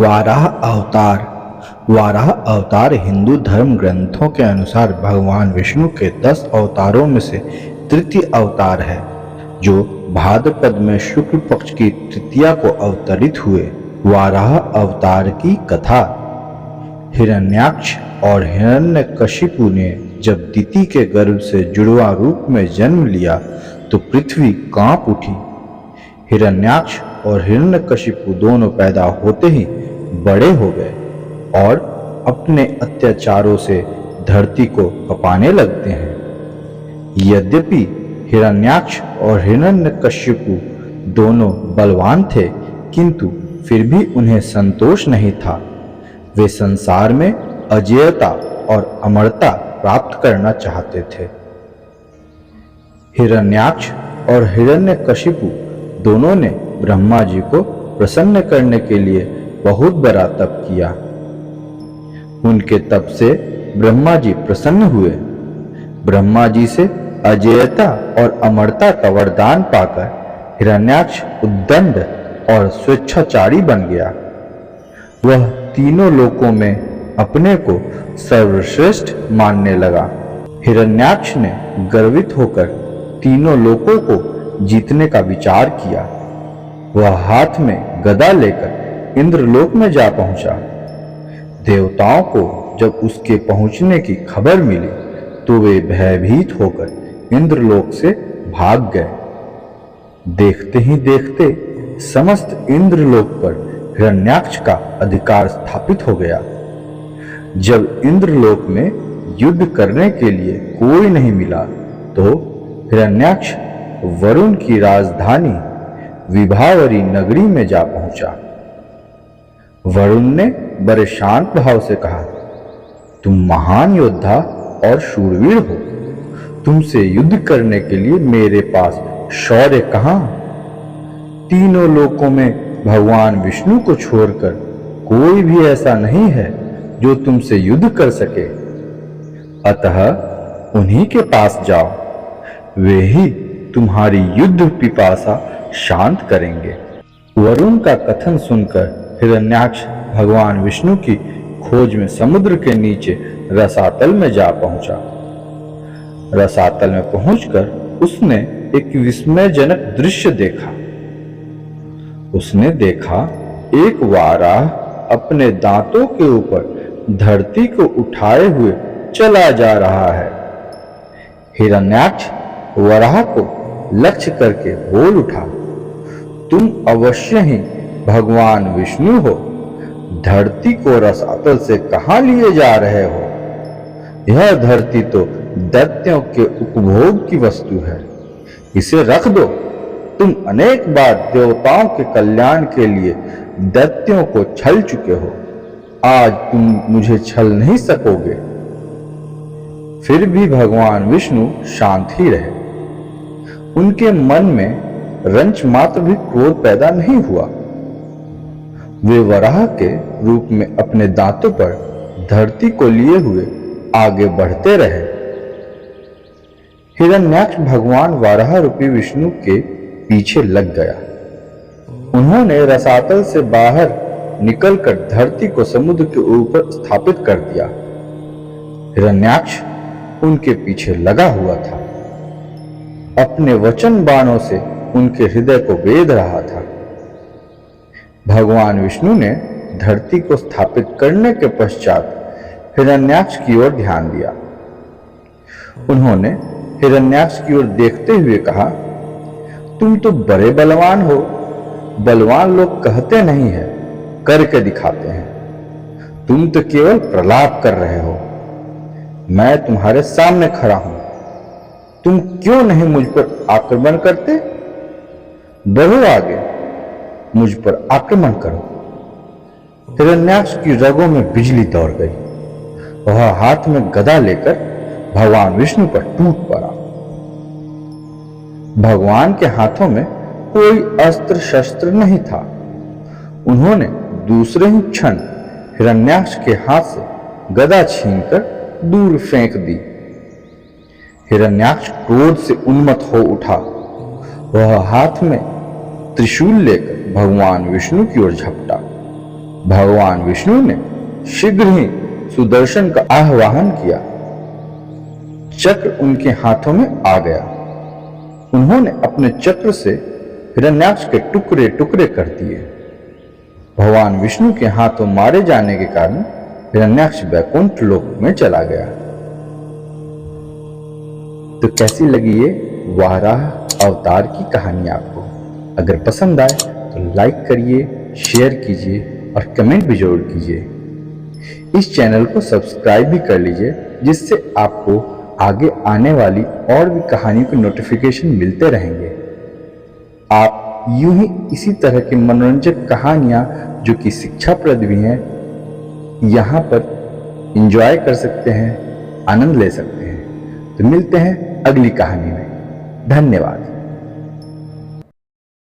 वाराह अवतार। वाराह अवतार हिंदू धर्म ग्रंथों के अनुसार भगवान विष्णु के 10 अवतारों में से तृतीय अवतार है, जो भाद्रपद में शुक्ल पक्ष की तृतीया को अवतरित हुए। वाराह अवतार की कथा। हिरण्याक्ष और हिरण्यकशिपु ने जब दिति के गर्भ से जुड़वा रूप में जन्म लिया तो पृथ्वी कांप उठी। हिरण्याक्ष और हिरण्यकशिपु दोनों पैदा होते ही बड़े हो गए और अपने अत्याचारों से धरती को कपाने लगते हैं। यद्यपि हिरण्याक्ष और हिरण्यकशिपु दोनों बलवान थे, किंतु फिर भी उन्हें संतोष नहीं था। वे संसार में अजेयता और अमरता प्राप्त करना चाहते थे। हिरण्याक्ष और हिरण्यकशिपु दोनों ने ब्रह्मा जी को प्रसन्न करने के लिए बहुत बड़ा तप किया। उनके तप से ब्रह्मा जी प्रसन्न हुए। ब्रह्मा जी से अजेयता और अमरता का वरदान पाकर हिरण्याक्ष उद्दंड और स्वेच्छाचारी बन गया। वह तीनों लोकों में अपने को सर्वश्रेष्ठ मानने लगा। हिरण्याक्ष ने गर्वित होकर तीनों लोकों को जीतने का विचार किया। वह हाथ में गदा लेकर इंद्रलोक में जा पहुंचा। देवताओं को जब उसके पहुंचने की खबर मिली तो वे भयभीत होकर इंद्रलोक से भाग गए। देखते ही देखते समस्त इंद्रलोक पर हिरण्याक्ष का अधिकार स्थापित हो गया। जब इंद्रलोक में युद्ध करने के लिए कोई नहीं मिला तो हिरण्याक्ष वरुण की राजधानी विभावरी नगरी में जा पहुंचा। वरुण ने बड़े शांत भाव से कहा, तुम महान योद्धा और शूरवीर हो। तुमसे युद्ध करने के लिए मेरे पास शौर्य कहाँ? तीनों लोकों में भगवान विष्णु को छोड़कर कोई भी ऐसा नहीं है जो तुमसे युद्ध कर सके। अतः उन्हीं के पास जाओ, वे ही तुम्हारी युद्ध पिपासा शांत करेंगे। वरुण का कथन सुनकर हिरण्याक्ष भगवान विष्णु की खोज में समुद्र के नीचे रसातल में जा पहुंचा। रसातल में पहुंचकर उसने एक विस्मयजनक दृश्य देखा। उसने देखा एक वाराह अपने दांतों के ऊपर धरती को उठाए हुए चला जा रहा है। हिरण्याक्ष वराह को लक्ष्य करके बोल उठा, तुम अवश्य ही भगवान विष्णु हो। धरती को रसातल से कहां लिए जा रहे हो? यह धरती तो दैत्यों के उपभोग की वस्तु है, इसे रख दो। तुम अनेक बार देवताओं के कल्याण के लिए दैत्यों को छल चुके हो, आज तुम मुझे छल नहीं सकोगे। फिर भी भगवान विष्णु शांत ही रहे। उनके मन में रंच मात्र भी क्रोध पैदा नहीं हुआ। वे वराह के रूप में अपने दांतों पर धरती को लिए हुए आगे बढ़ते रहे। हिरण्याक्ष भगवान वाराह रूपी विष्णु के पीछे लग गया। उन्होंने रसातल से बाहर निकलकर धरती को समुद्र के ऊपर स्थापित कर दिया। हिरण्याक्ष उनके पीछे लगा हुआ था, अपने वचन बाणों से उनके हृदय को वेध रहा था। भगवान विष्णु ने धरती को स्थापित करने के पश्चात हिरण्याक्ष की ओर ध्यान दिया। उन्होंने हिरण्याक्ष की ओर देखते हुए कहा, तुम तो बड़े बलवान हो। बलवान लोग कहते नहीं है, करके दिखाते हैं। तुम तो केवल प्रलाप कर रहे हो। मैं तुम्हारे सामने खड़ा हूं। तुम क्यों नहीं मुझ पर आक्रमण करते? बढ़ो आगे, मुझ पर आक्रमण करो। हिरण्याक्ष की रगों में बिजली दौड़ गई। वह हाथ में गदा लेकर भगवान विष्णु पर टूट पड़ा। भगवान के हाथों में कोई अस्त्र शस्त्र नहीं था। उन्होंने दूसरे ही क्षण हिरण्याक्ष के हाथ से गदा छीनकर दूर फेंक दी। हिरण्याक्ष क्रोध से उन्मत्त हो उठा। वह हाथ में त्रिशूल लेकर भगवान विष्णु की ओर झपटा। भगवान विष्णु ने शीघ्र ही सुदर्शन का आह्वान किया। चक्र उनके हाथों में आ गया। उन्होंने अपने चक्र से हिरण्याक्ष के टुकड़े टुकड़े कर दिए। भगवान विष्णु के हाथों मारे जाने के कारण हिरण्याक्ष वैकुंठ लोक में चला गया। तो कैसी लगी ये वाराह अवतार की कहानी आपको? अगर पसंद आए तो लाइक करिए, शेयर कीजिए और कमेंट भी जरूर कीजिए। इस चैनल को सब्सक्राइब भी कर लीजिए, जिससे आपको आगे आने वाली और भी कहानियों के नोटिफिकेशन मिलते रहेंगे। आप यूं ही इसी तरह की मनोरंजक कहानियां जो कि शिक्षाप्रद भी हैं, यहाँ पर एंजॉय कर सकते हैं, आनंद ले सकते हैं। तो मिलते हैं अगली कहानी में। धन्यवाद।